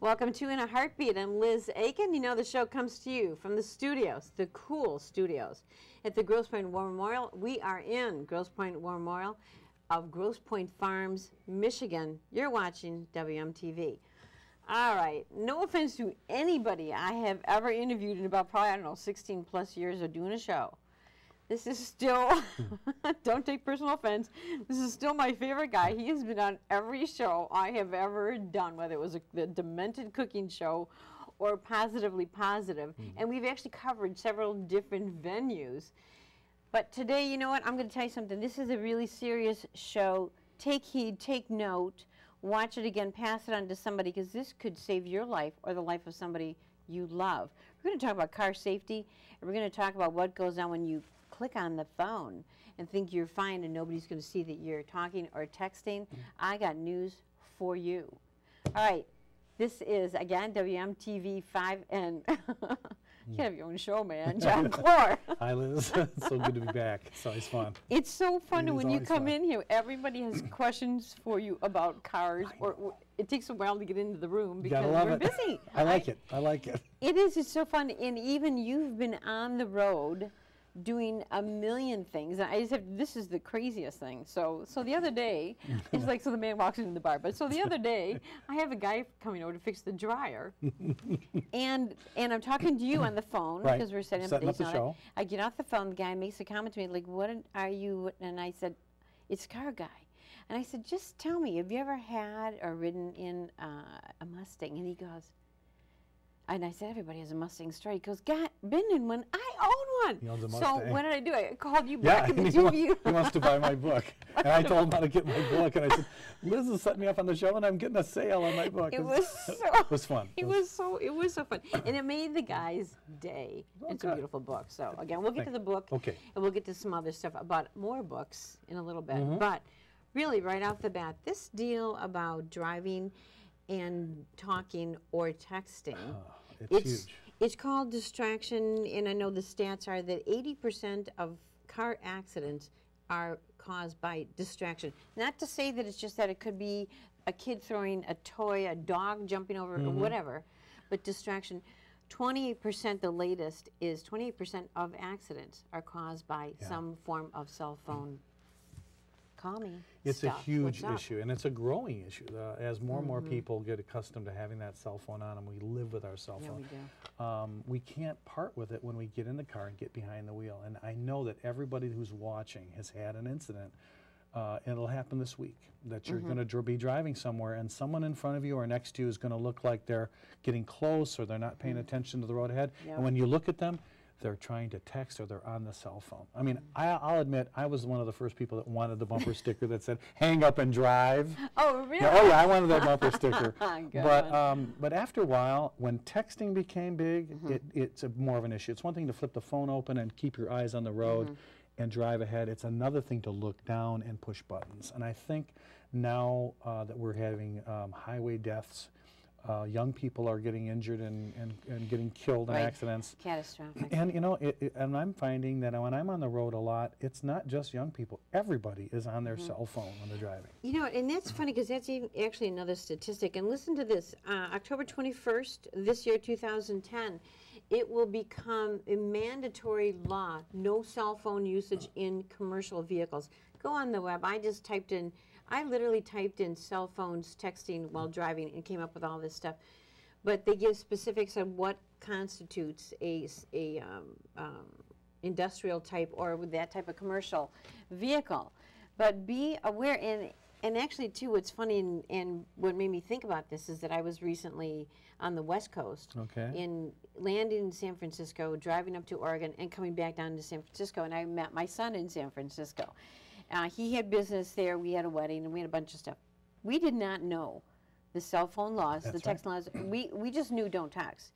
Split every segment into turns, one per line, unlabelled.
Welcome to In a Heartbeat. I'm Liz Aiken. You know the show comes to you from the studios, the cool studios at the Grosse Pointe War Memorial. We are in Grosse Pointe War Memorial of Grosse Pointe Farms, Michigan. You're watching WMTV. All right. No offense to anybody I have ever interviewed in about probably, I don't know, 16 plus years of doing a show. This is still, don't take personal offense, this is still my favorite guy. He has been on every show I have ever done, whether it was the Demented Cooking Show or Positively Positive. And we've actually covered several different venues. But today, you know what, I'm going to tell you something. This is a really serious show. Take heed, take note, watch it again, pass it on to somebody, because this could save your life or the life of somebody you love. We're going to talk about car safety, and we're going to talk about what goes on when you click on the phone and think you're fine and nobody's going to see that you're talking or texting. I got news for you. All right, this is, again, WMTV 5N. You have your own show, man. John Clor.
Hi, Liz. It's so good to be back. It's always fun.
It's so fun when you come in here. Everybody has questions for you about cars, or it takes a while to get into the room because we're busy.
I like it. I like it.
It is. It's so fun. And even you've been on the road doing a million things. I just have, this is the craziest thing. So the other day, it's like, so the man walks into the bar, but so the other day, I have a guy coming over to fix the dryer, and I'm talking to you on the phone, because we're setting up the show. I get off the phone, the guy makes a comment to me, like, what are you, and I said, it's car guy. And I said, just tell me, have you ever had or ridden in a Mustang? And he goes, and I said, everybody has a Mustang story. He goes, been in one. I own one.
He owns a Mustang.
So what did I do? I called you back in the
he wants to buy my book. And I told him how to get my book. And I said, Liz has set me up on the show, and I'm getting a sale on my book.
It was
fun.
It was so fun. And it made the guy's day. Okay. It's a beautiful book. So, again, we'll get to the book.
Okay.
And we'll get to some other stuff about more books in a little bit. But really, right off the bat, this deal about driving and talking or texting,
it's huge.
It's called distraction, and I know the stats are that 80% of car accidents are caused by distraction. Not to say that it's just that it could be a kid throwing a toy, a dog jumping over, or whatever, but distraction. 28%, the latest, is 28% of accidents are caused by some form of cell phone. Call me.
It's a huge issue, and it's a growing issue. As more and more people get accustomed to having that cell phone on, and we live with our cell phone.
We do.
We can't part with it when we get in the car and get behind the wheel. And I know that everybody who's watching has had an incident, and it'll happen this week, that you're going to be driving somewhere, and someone in front of you or next to you is going to look like they're getting close, or they're not paying attention to the road ahead. And when you look at them, they're trying to text or they're on the cell phone. I mean, I'll admit, I was one of the first people that wanted the bumper sticker that said, hang up and drive.
Oh, really?
Yeah, oh, yeah, I wanted that bumper sticker. But after a while, when texting became big, it's more of an issue. It's one thing to flip the phone open and keep your eyes on the road and drive ahead. It's another thing to look down and push buttons. And I think now that we're having highway deaths, young people are getting injured and getting killed in accidents.
Catastrophic.
And you know, and I'm finding that when I'm on the road a lot, it's not just young people. Everybody is on their cell phone when they're driving. You
know, and that's funny because that's actually another statistic. And listen to this: October 21st, this year, 2010, it will become a mandatory law: no cell phone usage in commercial vehicles. Go on the web. I literally typed in cell phones texting while driving and came up with all this stuff. But they give specifics on what constitutes a industrial type or that type of commercial vehicle. But be aware, and actually too, what's funny and what made me think about this is that I was recently on the West Coast, landing in San Francisco, driving up to Oregon, and coming back down to San Francisco, and I met my son in San Francisco. He had business there, we had a wedding, and we had a bunch of stuff. We did not know the cell phone laws, the text laws. We just knew don't text.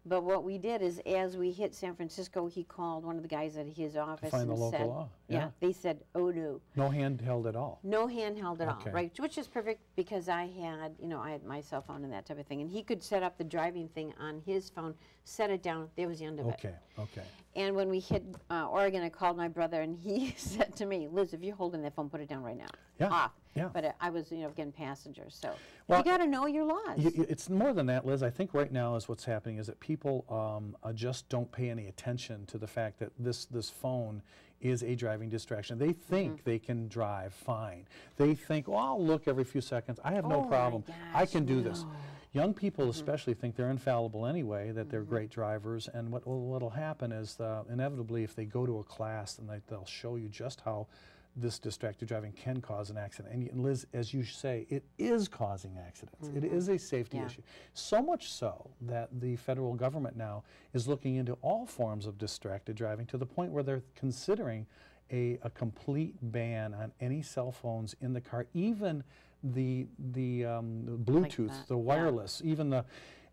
But what we did is, as we hit San Francisco, he called one of the guys at his office
Find the
and
local
said,
law.
yeah, they said, oh no.
No handheld at all.
No handheld at
Okay.
all, right? Which is perfect because I had, you know, I had my cell phone and that type of thing. And he could set up the driving thing on his phone, set it down, there was the end of it.
Okay, okay.
And when we hit Oregon, I called my brother and he said to me, Liz, if you're holding that phone, put it down right now.
Yeah,
Off.
yeah.
But I was, you know, getting passengers. So
Well,
you got to know your laws.
It's more than that, Liz. I think right now is what's happening is that people just don't pay any attention to the fact that this phone is a driving distraction. They think they can drive fine. They think, well, I'll look every few seconds. I have no
Oh my
problem. I can do this.
no.
Young people especially think they're infallible anyway, that they're great drivers, and what'll happen is inevitably if they go to a class, and they'll show you just how this distracted driving can cause an accident. And Liz, as you say, it is causing accidents. It is a safety issue. So much so that the federal government now is looking into all forms of distracted driving to the point where they're considering a complete ban on any cell phones in the car, even the Bluetooth,
that,
the wireless, even the,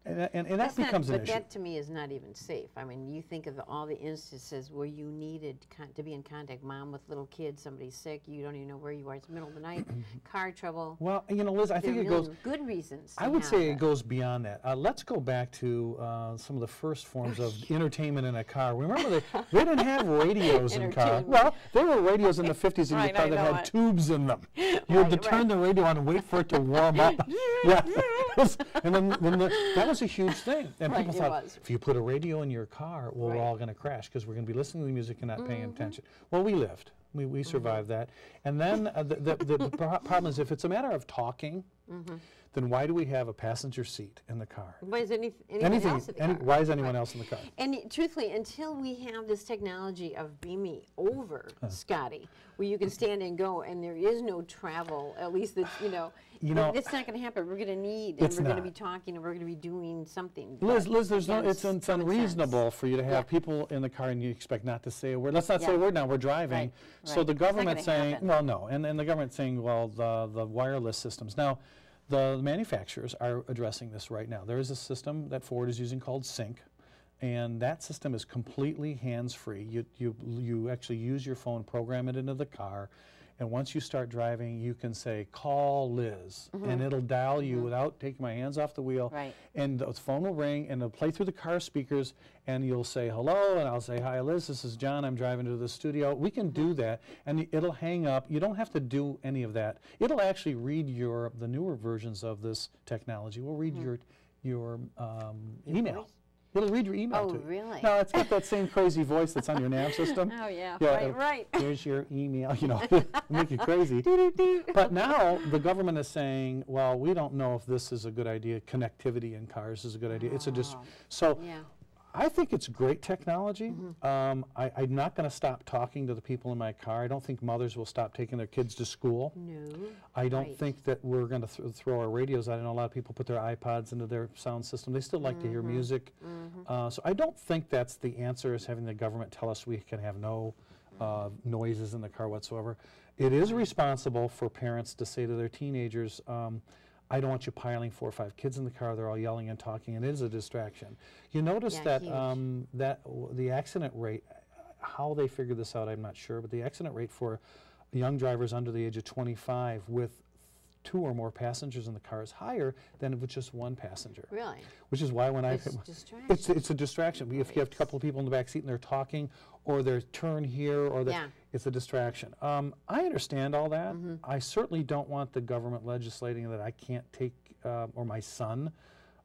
and that becomes an issue.
But that to me is not even safe. I mean, you think of all the instances where you needed to be in contact, mom with little kids, somebody's sick, you don't even know where you are, it's the middle of the night, car trouble.
Well, you know, Liz, I think
There
it
are really
goes,
good reasons.
I would say it goes beyond that. Let's go back to some of the first forms of entertainment in a car. Remember, they didn't have radios in cars. Well, there were radios in the 50s in your car that had tubes in them. You had to turn the radio on and wait for it to warm up. Yeah, and then that was a huge thing. And people thought, if you put a radio in your car, well, we're all going to crash because we're going to be listening to the music and not paying attention. Well, we lived. We survived that. And then the problem is if it's a matter of talking, then why do we have a passenger seat in the car?
Why is anyone else in the car?
Why is anyone else in the car?
And truthfully, until we have this technology of Beam Me Over, Scotty, where you can stand and go and there is no travel, at least that's, it's not going to happen. We're going to need, and we're going to be talking, and we're going to be doing something.
Liz, there's no, it's unreasonable for you to have people in the car and you expect not to say a word. Let's not say a word now, we're driving. So the government's saying, well, no, and the government's saying, well, the wireless systems. Now, the manufacturers are addressing this right now. There is a system that Ford is using called Sync, and that system is completely hands-free. You actually use your phone, program it into the car, and once you start driving, you can say, call Liz, and it'll dial you without taking my hands off the wheel. And the phone will ring, and it'll play through the car speakers, and you'll say hello, and I'll say, hi, Liz, this is John. I'm driving to the studio. We can do that, and it'll hang up. You don't have to do any of that. It'll actually read the newer versions of this technology. We'll read your email. It'll read your email to you.
Oh, really?
No, it's got that same crazy voice that's on your nav system.
Oh, yeah.
Right. Here's your email, make you crazy. But now the government is saying, well, we don't know if this is a good idea. Connectivity in cars is a good idea. It's a I think it's great technology. I'm not going to stop talking to the people in my car. I don't think mothers will stop taking their kids to school.
No.
I don't think that we're going to throw our radios out. I know a lot of people put their iPods into their sound system. They still like to hear music. So I don't think that's the answer, is having the government tell us we can have no noises in the car whatsoever. It is responsible for parents to say to their teenagers, I don't want you piling 4 or 5 kids in the car. They're all yelling and talking, and it is a distraction. You notice that the accident rate, how they figured this out, I'm not sure, but the accident rate for young drivers under the age of 25 with 2 or more passengers in the car is higher than with just 1 passenger.
Really?
Which is why when
it's
it's a distraction. If you have a couple of people in the back seat and they're talking, or their turn here, or it's a distraction. I understand all that. I certainly don't want the government legislating that I can't take, or my son,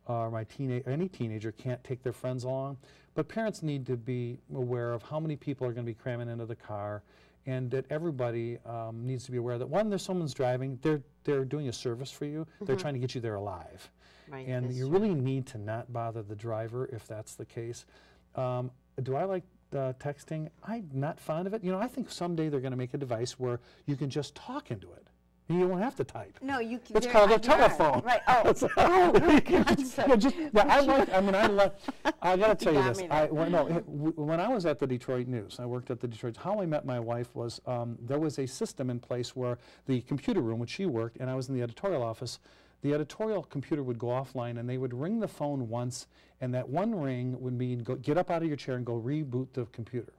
or any teenager can't take their friends along. But parents need to be aware of how many people are going to be cramming into the car, and that everybody needs to be aware that, one, someone's driving, they're doing a service for you, they're trying to get you there alive. And you really need to not bother the driver if that's the case. Do I like texting? I'm not fond of it. I think someday they're going to make a device where you can just talk into it. You won't have to type.
No, you can.
It's called a telephone.
Right. Oh,
I got to tell you this. When I was at the Detroit News, I worked at the Detroit. How I met my wife was there was a system in place where the computer room, which she worked, and I was in the editorial office. the editorial computer would go offline, and they would ring the phone once, and that one ring would mean get up out of your chair and go reboot the computer.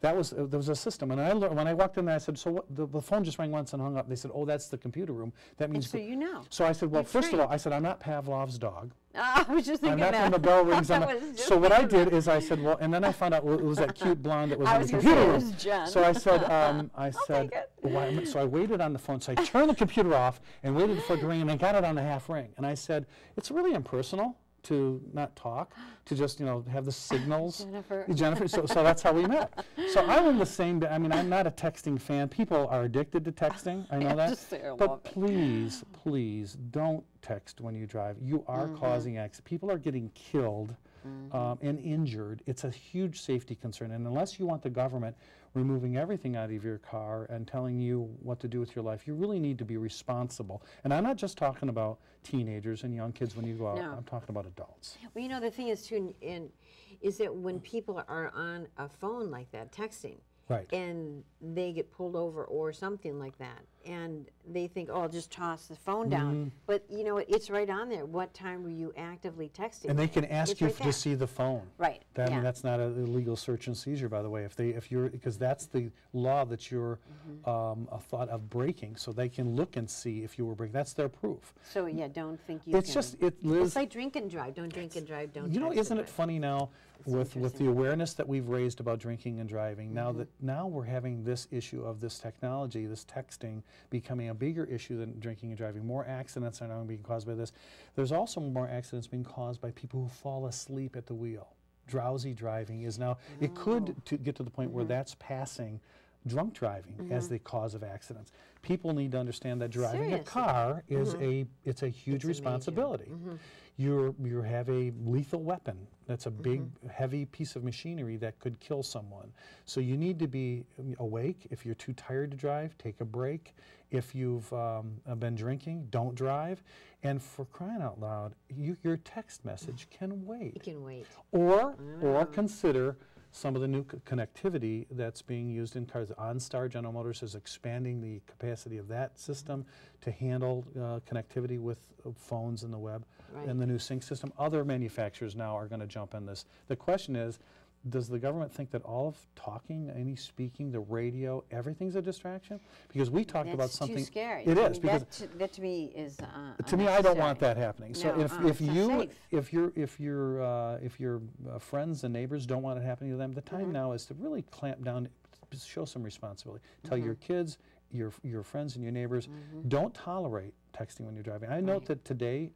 That was there was a system, and I learned, when I walked in there, I said, "So what, the phone just rang once and hung up." They said, "Oh, that's the computer room. That means."
And so you know.
So I said, "Well,
You're
first of
trained.
all, I said I'm not Pavlov's dog.
I was just
I'm
thinking
not
that.
when the bell rings."
I
I'm not.
was just
So what I
thinking
did is I said, "Well," and then I found out it was that cute blonde that was
I
in
was
the
gonna say
computer
it
room.
was Jen.
So I said,
take it.
"Why?" So I waited on the phone. So I turned the computer off and waited for it to ring, and I got it on a half ring. And I said, "It's really impersonal to not talk, to just, you know, have the signals."
Jennifer.
So that's how we met. So I'm in the same, I mean, I'm not a texting fan. People are addicted to texting. I know that.
Just say I love
But
it.
please, please don't text when you drive. You are causing accidents. People are getting killed and injured. It's a huge safety concern. And unless you want the government removing everything out of your car and telling you what to do with your life, you really need to be responsible. And I'm not just talking about teenagers and young kids when you go out.
No.
I'm talking about adults.
Well, you know, the thing is, too, is that when people are on a phone like that, texting,
Right.
and they get pulled over or something like that, and they think, "Oh, I'll just toss the phone down." But you know, it's right on there. What time were you actively texting?
And they can ask
It's
you
right
to
there.
see the phone.
Right.
I mean,
yeah.
that's not an illegal search and seizure, by the way. If you're, because that's the law that you're a thought of breaking, so they can look and see if you were breaking. That's their proof.
So yeah, don't think you.
It's
can.
just Liz.
It's like drink and drive. Don't drink and drive. Don't.
You know,
text and
isn't it
drive.
funny now with the
interesting.
awareness that we've raised about drinking and driving? Now we're having this issue of this technology, this texting, becoming a bigger issue than drinking and driving. More accidents are now being caused by this. There's also more accidents being caused by people who fall asleep at the wheel. Drowsy driving is now. It could get to the point where that's passing drunk driving as the cause of accidents. People need to understand that driving a
Seriously.
car is it's a huge
It's a major-
responsibility. You have a lethal weapon. That's a big, heavy piece of machinery that could kill someone. So you need to be awake. If you're too tired to drive, take a break. If you've been drinking, don't drive. And for crying out loud, your text message can wait.
You can wait.
Or consider some of the new connectivity that's being used in cars. OnStar, General Motors is expanding the capacity of that system to handle connectivity with phones and the web,
Right.
and the new sync system. Other manufacturers now are going to jump in this. The question is, does the government think that all of talking, any speaking, the radio, everything's a distraction? Because we talked about
That's
something.
too scary.
It
I
is,
mean,
because
that to me is.
to me, I don't want that happening. So
No,
if
it's not
you
safe.
if your friends and neighbors don't want it happening to them, the time now is to really clamp down, show some responsibility. Tell your kids, your friends and your neighbors, don't tolerate texting when you're driving. I note that today,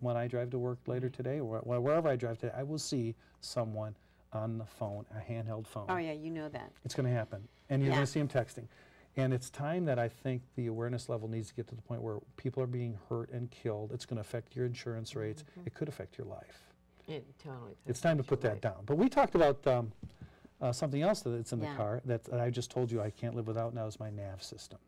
when I drive to work later today, or wherever I drive today, I will see someone on the phone, a handheld phone.
Oh yeah, you know that.
It's going to happen, and you're
Yeah.
going to see them texting. And it's time that I think the awareness level needs to get to the point where people are being hurt and killed. It's going to affect your insurance rates. It could affect your life.
It totally.
It's time to put that down. But we talked about something else that's in the
Yeah.
car that I just told you I can't live without now is my nav system.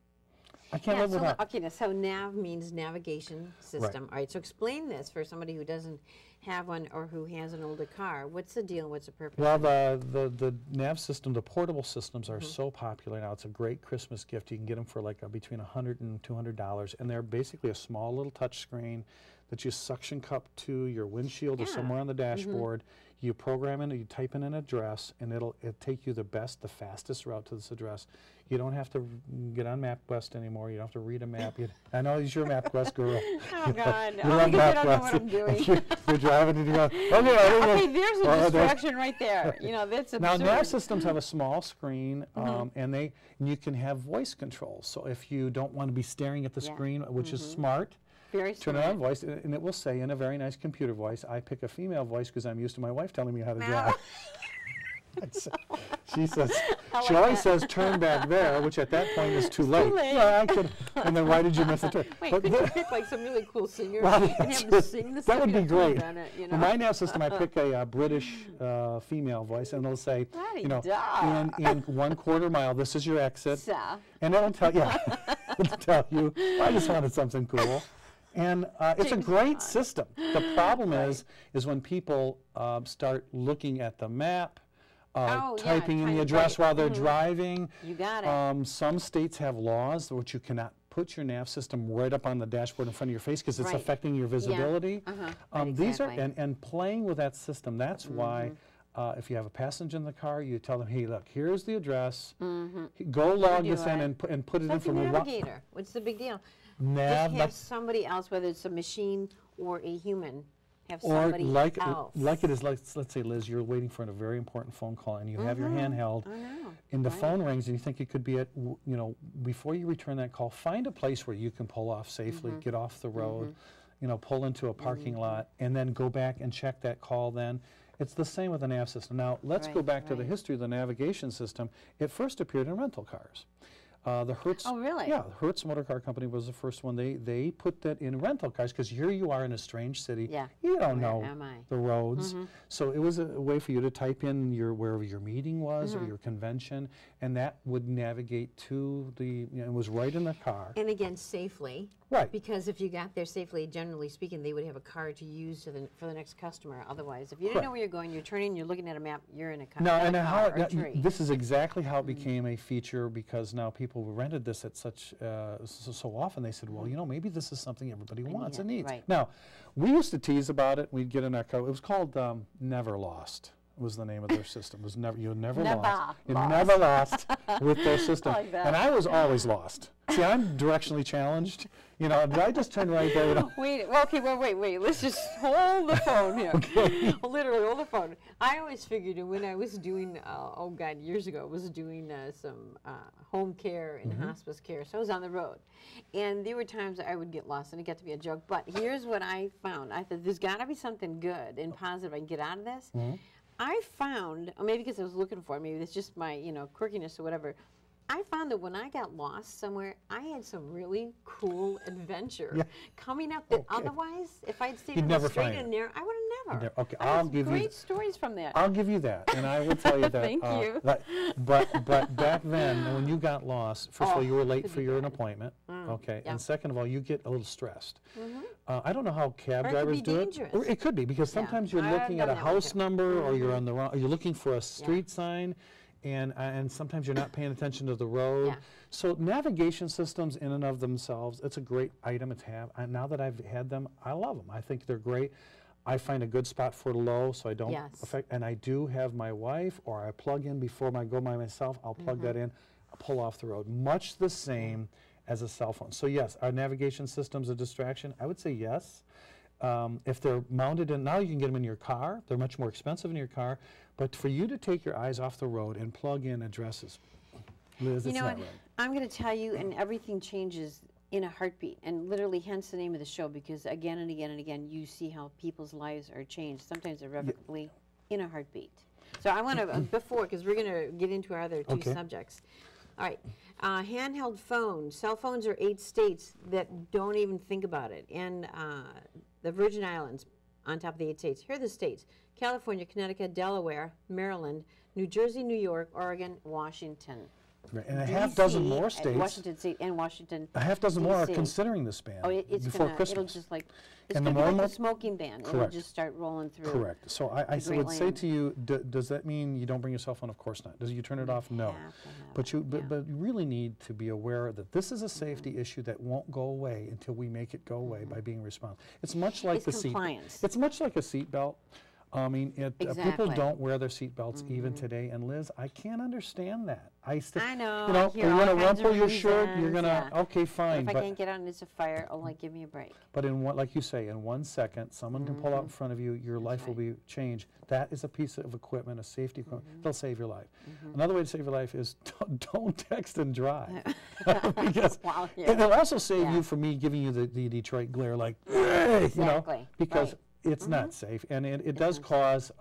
I can't
Yeah,
live
so
without.
okay, now, so nav means navigation system. All right, so explain this for somebody who doesn't have one or who has an older car. What's the deal? What's the purpose?
Well, the nav system, the portable systems are so popular now. It's a great Christmas gift. You can get them for like between $100 and $200, and they're basically a small little touch screen that you suction cup to your windshield or
Yeah.
somewhere on the dashboard. You program in, you type in an address, and it'll take you the fastest route to this address. You don't have to get on MapQuest anymore. You don't have to read a map. I know you're a MapQuest girl.
Oh God!
You
Oh,
love
because I don't know
MapQuest.
what I'm doing.
You're driving and you go, okay,
Okay, there's a
Well,
distraction right there. You know, that's
Now,
absurd.
nav systems have a small screen, and you can have voice controls. So if you don't want to be staring at the
Yeah.
screen, which is smart,
Very
turn
smart.
it on voice, and it will say in a very nice computer voice. I pick a female voice because I'm used to my wife telling me how to
Wow.
drive. She says,
I
she
like
always
that.
says, turn back there, which at that point is too late.
late.
Yeah, I could, and then why did you miss the turn?
Wait,
But
could
the-
you pick like some really cool singer
Well,
and have them sing the
that
stuff
would
you
be
told
great.
on it, you know?
For my nav system, I pick a British female voice, and it'll say, you know, in 1/4 mile, this is your exit.
So,
And it'll tell, it'll tell you, I just wanted something cool. And it's a
James
great
Bond.
system. The problem is when people start looking at the map,
Oh, yeah,
typing in
trying
the
to
address
write.
while they're driving.
you got it.
Some states have laws which you cannot put your nav system right up on the dashboard in front of your face because it's
Right.
affecting your visibility.
Right,
These are,
exactly.
and playing with that system, that's why if you have a passenger in the car, you tell them, hey, look, here's the address. Go log this in and put it in
Like the
from a
navigator. What's the big deal?
nav.
Just have somebody else, whether it's a machine or a human, have
Or
somebody
like
else.
it is, like, let's say, Liz, you're waiting for a very important phone call and you have your handheld
I know.
and the phone rings and you think it could be at, you know, before you return that call, find a place where you can pull off safely, get off the road, you know, pull into a parking lot and then go back and check that call then. It's the same with the nav system. Now, let's go back to the history of the navigation system. It first appeared in rental cars. The Hertz,
Oh, really?
Yeah, the Hertz Motor Car Company was the first one. They put that in rental cars because here you are in a strange city.
Yeah.
You don't
Where
know
am I?
the roads. So it was a way for you to type in wherever your meeting was or your convention, and that would navigate to the, you know, it was right in the car.
And again, safely.
Right.
Because if you got there safely, generally speaking, they would have a car to use for the next customer. Otherwise, if you didn't know where you're going, you're turning, you're looking at a map, you're in a car.
Now, and
or a tree.
this is exactly how it became a feature because now people rented this at such so often. They said, well, you know, maybe this is something everybody wants and needs.
right.
Now, we used to tease about it. We'd get in our car. It was called Never Lost. Was the name of their system. It was you never lost. You never lost with their system.
Like that.
And I was always lost. See, I'm directionally challenged. You know, did I just turn right there? You know?
Wait, well, okay, well, wait. Let's just hold the phone here. Literally, hold the phone. I always figured when I was doing, oh God, years ago, I was doing some home care and hospice care. So I was on the road. And there were times I would get lost, and it got to be a joke. But here's what I found. I thought, there's got to be something good and positive I can get out of this. I found, or maybe because I was looking for it, maybe it's just my, you know, quirkiness or whatever. I found that when I got lost somewhere, I had some really cool adventure coming up that otherwise, if I'd stayed on the straight and narrow, I would have never.
Okay,
I
I'll
have
give you
great stories from that.
I'll give you that, and I will tell you that.
Thank you.
But back then, when you got lost, first of all, you were late for your appointment. Okay, and second of all, you get a little stressed. I don't know how cab drivers do it.
dangerous.
Or it could be because sometimes you're
I've
looking at
done
a
that one
house
too.
number, or you're on the wrong. Or you're looking for a street sign. And sometimes you're not paying attention to the road. So navigation systems in and of themselves, it's a great item to have. Now that I've had them, I love them. I think they're great. I find a good spot for low so I don't affect, and I do have my wife, or I plug in before I go by myself, I'll plug that in, I'll pull off the road. Much the same as a cell phone. So yes, are navigation systems a distraction? I would say yes. If they're mounted in, now you can get them in your car. They're much more expensive in your car. But for you to take your eyes off the road and plug in addresses, Liz,
You
it's
know
not
what?
right.
I'm going to tell you, and everything changes in a heartbeat, and literally hence the name of the show, because again and again and again, you see how people's lives are changed, sometimes irrevocably, in a heartbeat. So I want to, before, because we're going to get into our other two subjects. All right, handheld phones. Cell phones are 8 states that don't even think about it. And the Virgin Islands, on top of the 8 states. Here are the states: California, Connecticut, Delaware, Maryland, New Jersey, New York, Oregon, Washington.
Right. And a half dozen more states.
Washington State and Washington.
A half dozen more are
DC.
considering this ban
Oh, it's
before
gonna,
Christmas.
it'll just like, it's
And
going
the
to be like
more
the smoking ban. It'll
Correct.
just start rolling through.
Correct. So I
the
would
great
say
land.
to you, does that mean you don't bring your cell phone? Of course not. Does you turn it off? No.
Have to have
But
it,
but you really need to be aware that this is a safety issue that won't go away until we make it go away by being responsible. It's much like
It's
the seat.
compliance.
It's much like a seat belt. I mean, people
Exactly.
don't wear their seat belts even today. And Liz, I can't understand that.
I know,
You
I
know,
hear
you're
all
going to
kinds of
rumple your shirt. You're
reasons,
going to okay, fine.
If I can't get out and it's a fire, oh, like, give me a break.
But in one, like you say, in 1 second, someone can pull out in front of you. Your life will be changed. That is a piece of equipment, a safety equipment. They'll save your life. Another way to save your life is don't text and drive, because
Wow,
it'll also save you from me giving you the Detroit glare, like hey, you know,
Exactly.
because
Right.
it's not safe, and it does cause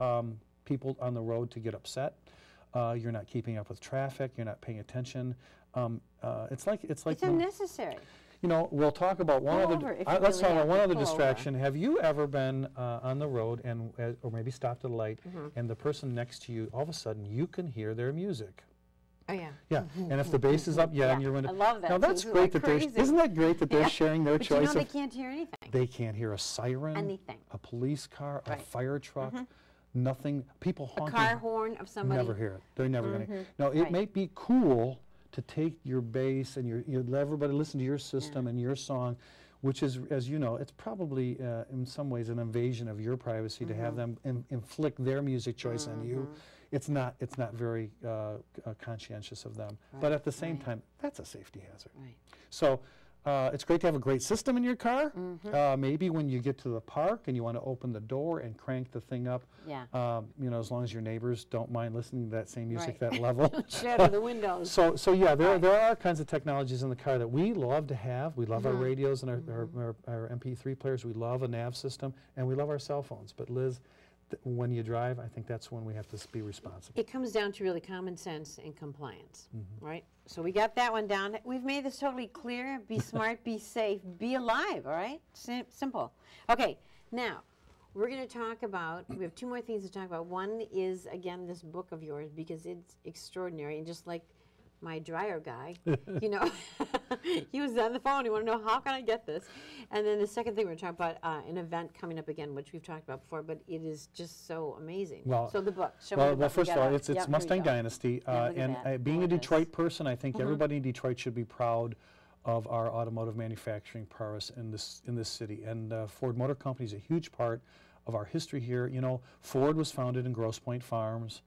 people on the road to get upset. You're not keeping up with traffic. You're not paying attention. It's like
It's unnecessary.
you know, we'll talk about one
Pull
other.
over if you
Let's
really
talk
have
about one
to
other
pull over.
distraction. Have you ever been on the road and, or maybe stopped at a light, and the person next to you, all of a sudden, you can hear their music?
Oh, yeah.
Yeah, and if the bass is up, and you're in.
I love that,
Now
too.
that's
It's
great
like
that they're.
crazy.
Isn't that great that they're
Yeah.
sharing their
But you know
choice
they
of?
can't hear anything.
They can't hear a siren,
Anything.
a police car, a
Right.
fire truck, nothing. People
A
honking.
car horn of somebody.
Never hear it. They're never going to. Now, it
Right.
may be cool to take your bass and you let everybody listen to your system and your song, which is, as you know, it's probably in some ways an invasion of your privacy to have them inflict their music choice on you. It's not very conscientious of them. But at the same time, that's a safety hazard. So it's great to have a great system in your car. Maybe when you get to the park and you want to open the door and crank the thing up, you know, as long as your neighbors don't mind listening to that same music, that level.
Shatter the windows.
So yeah, there are kinds of technologies in the car that we love to have. We love our radios and our MP3 players. We love a nav system, and we love our cell phones. But Liz, when you drive, I think that's when we have to be responsible.
It comes down to really common sense and compliance, right? So we got that one down. We've made this totally clear. Be smart, be safe, be alive, all right? Simple. Okay, now we're going to talk about, we have two more things to talk about. One is, again, this book of yours, because it's extraordinary. And just like my dryer guy, you know, he was on the phone. He wanted to know, how can I get this? And then the second thing we're talking about, an event coming up again, which we've talked about before, but it is just so amazing. Well, so the book.
Well, first of all, it's Mustang Dynasty. And being a Detroit person, I think everybody in Detroit should be proud of our automotive manufacturing prowess in this city. And Ford Motor Company is a huge part of our history here. You know, Ford was founded in Grosse Pointe Farms.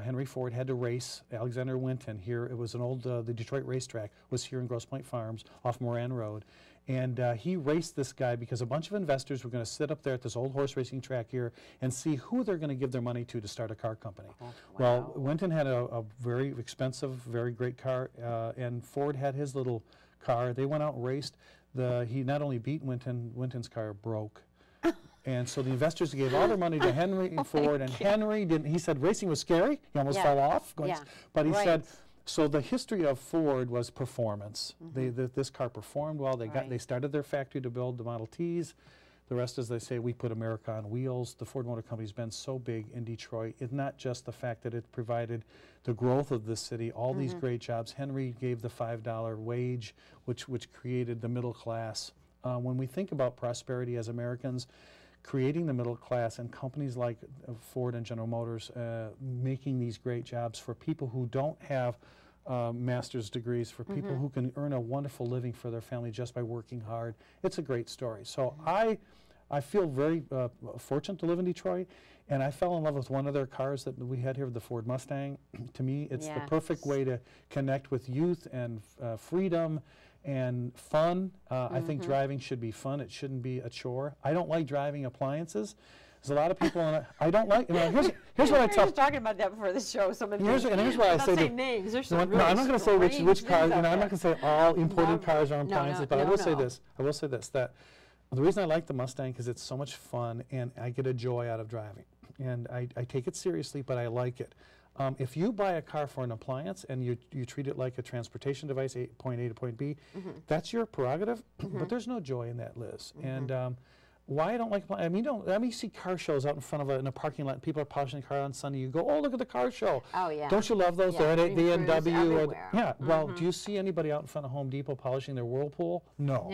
Henry Ford had to race Alexander Winton here. It was an old, the Detroit racetrack was here in Grosse Pointe Farms off Moran Road. And he raced this guy because a bunch of investors were going to sit up there at this old horse racing track here and see who they're going to give their money to start a car company. Well, Winton had a very expensive, very great car, and Ford had his little car. They went out and raced. He not only beat Winton, Winton's car broke. And so the investors gave all their money to Henry Ford, and Henry didn't. He said racing was scary. He almost fell off. But he said, so the history of Ford was performance. This car performed well. They started their factory to build the Model Ts. The rest, as they say, we put America on wheels. The Ford Motor Company's been so big in Detroit. It's not just the fact that it provided the growth of the city, all these great jobs. Henry gave the $5 wage, which created the middle class. When we think about prosperity as Americans, creating the middle class and companies like Ford and General Motors making these great jobs for people who don't have master's degrees, for people who can earn a wonderful living for their family just by working hard. It's a great story. So I feel very fortunate to live in Detroit, and I fell in love with one of their cars that we had here, the Ford Mustang. To me, it's the perfect way to connect with youth and freedom and fun. I think driving should be fun. It shouldn't be a chore. I don't like driving appliances. There's a lot of people, and I don't like, you know, here's what I tell.
We were talking about that before the show.
Here's what I say.
Names. There's some
no, I'm not going to say which cars, and I'm not going to say all imported cars are appliances, but I will say this. I will say this, that the reason I like the Mustang is it's so much fun, and I get a joy out of driving. And I take it seriously, but I like it. If you buy a car for an appliance and you treat it like a transportation device, point A to point B, that's your prerogative, but there's no joy in that, Liz. And why I don't like, I mean, you see car shows out in front of in a parking lot, and people are polishing the car on Sunday. You go, oh, look at the car show.
Oh, yeah.
Don't you love those? They're at the BMW.
Yeah,
well, do you see anybody out in front of Home Depot polishing their Whirlpool? No.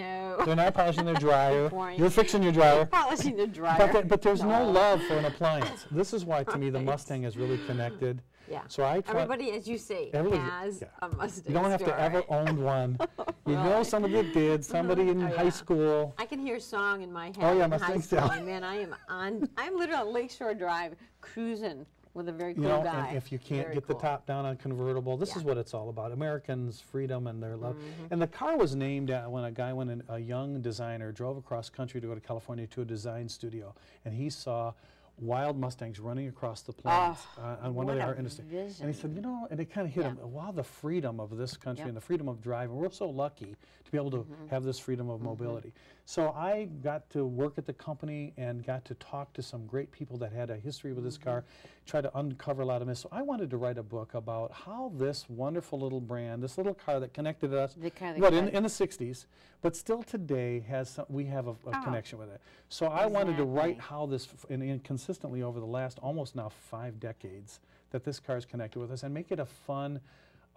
They're not polishing their dryer. You're fixing your dryer.
Polishing the dryer.
But there's no love for an appliance. This is why, to me, the Mustang is really connected.
Yeah.
So
everybody, as you say, has a Mustang.
You don't have to ever own one. You know somebody that did, somebody in high school.
I can hear a song in my head in high school. Man, I'm literally on Lakeshore Drive cruising with a very cool guy.
And if you can't get the top down on convertible, this is what it's all about. Americans, freedom, and their love. And the car was named when a young designer drove across country to go to California to a design studio, and he saw wild Mustangs running across the plains on one of our interstates. And he said, you know, and it kind of hit him, wow, the freedom of this country and the freedom of driving. We're so lucky to be able to have this freedom of mobility. So I got to work at the company and got to talk to some great people that had a history with this car, try to uncover a lot of myths. So I wanted to write a book about how this wonderful little brand, this little car that connected us, in the 60s, but still today we have a connection with it. So I wanted to write how this, and consistently over the last almost now 5 decades, that this car is connected with us, and make it a fun,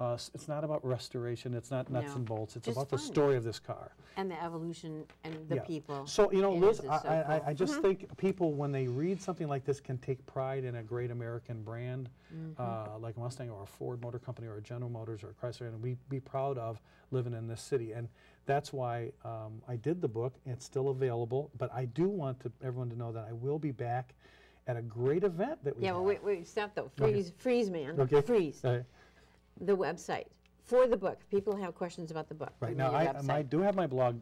It's not about restoration. It's not nuts
No.
and bolts. It's
Just
about the
fun.
story of this car.
And the evolution and the people.
So, you know,
It
Liz,
is, it's so
I
cool.
just think people, when they read something like this, can take pride in a great American brand, like Mustang or a Ford Motor Company or a General Motors or a Chrysler, and we be proud of living in this city. And that's why I did the book. It's still available, but I do want everyone to know that I will be back at a great event that we have.
Well, wait, stop though.
Okay.
Freeze, man.
Okay.
Freeze.
Okay.
The website for the book. People have questions about the book.
Right
Give
now,
me your
I
website.
do have my blog.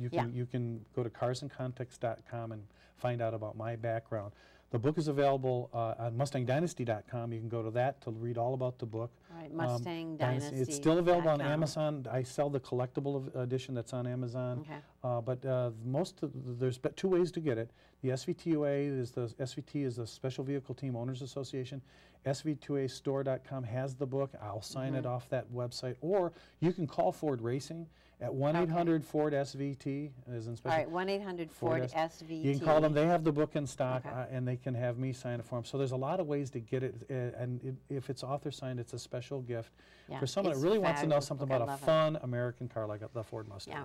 You
Yeah.
can go to carsandcontext.com and find out about my background. The book is available on MustangDynasty.com. You can go to that to read all about the book.
All right, Mustang Dynasty.
It's still available on
.com.
Amazon. I sell the collectible edition that's on Amazon.
Okay.
But there's two ways to get it. The SVTOA is the Special Vehicle Team Owners Association. SVTOAstore.com has the book. I'll sign it off that website. Or you can call Ford Racing at 1-800-FORD-SVT. As in special.
All right, 1-800-FORD-SVT.
You can call them. They have the book in stock,
Okay.
and they can have me sign it for them. So there's a lot of ways to get it. And if it's author signed, it's a special gift
Yeah,
for someone that
it's
really wants to know
fabulous
something
book. I
about a
love it.
fun American car like the Ford Mustang.
Yeah.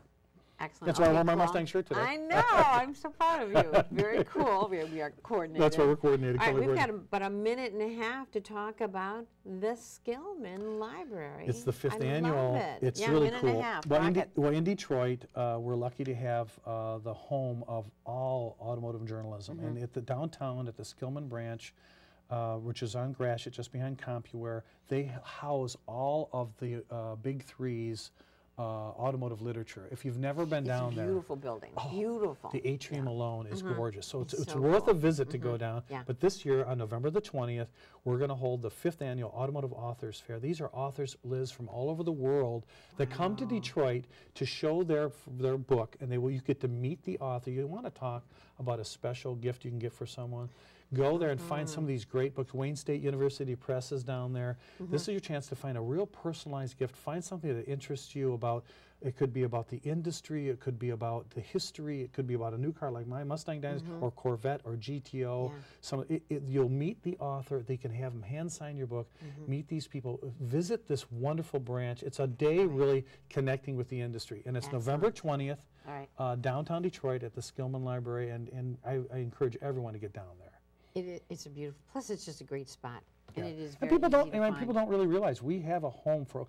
Excellent.
That's why I
Okay,
wore my
cool.
Mustang shirt today.
I know. I'm so proud of you. Very cool. We are coordinated.
That's why we're coordinated.
All right,
color
we've got
coordinated.
about a minute and a half to talk about the Skillman Library.
It's the 5th
I
annual.
Love it.
It's
yeah,
really
minute
cool.
And a half.
Well,
Rock it.
in Detroit, we're lucky to have the home of all automotive journalism. And at the downtown, at the Skillman branch, which is on Gratiot, just behind CompuWare, they house all of the big threes. Automotive literature. If you've never been down
It's a
there,
beautiful building. Beautiful.
the atrium alone is gorgeous. So it's
so
worth
cool.
a visit to go down.
Yeah.
But this year, on November the 20th, we're going to hold the 5th annual Automotive Authors Fair. These are authors, Liz, from all over the world that come to Detroit to show their book, and you get to meet the author. You want to talk about a special gift you can get for someone. Go there and find some of these great books. Wayne State University Press is down there. This is your chance to find a real personalized gift. Find something that interests you about. It could be about the industry. It could be about the history. It could be about a new car like my Mustang Dynasty or Corvette or GTO.
Yeah.
You'll meet the author. They can have them hand sign your book. Meet these people. Visit this wonderful branch. It's a day really connecting with the industry. And it's November 20th,
All right.
downtown Detroit at the Skillman Library. And I encourage everyone to get down there.
It's a beautiful. Plus, it's just a great spot, and it is
And
very
people
easy to find.
people don't really realize we have a home for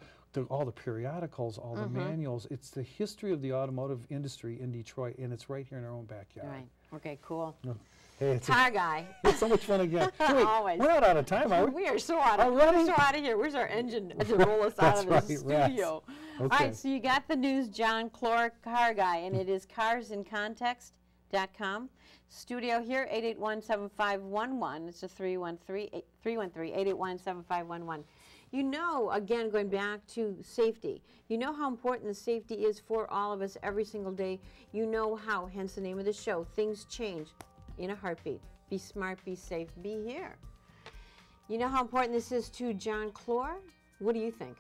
all the periodicals, all the manuals. It's the history of the automotive industry in Detroit, and it's right here in our own backyard.
Right. Okay. Cool.
Hey,
Car guy.
it's so much fun again. Hey, wait,
Always.
we're not out of time, are we?
We are so out of
Already?
We're so out of here. Where's our engine to roll us out of
That's
the
right,
studio?
rats.
All
Okay.
right. So you got the news, John Clor, Car Guy, and it is carsincontext.com. Studio here, 881-7511. It's a 313-881-7511. You know, again, going back to safety, you know how important the safety is for all of us every single day. You know how, hence the name of the show, things change in a heartbeat. Be smart, be safe, be here. You know how important this is to John Clor? What do you think?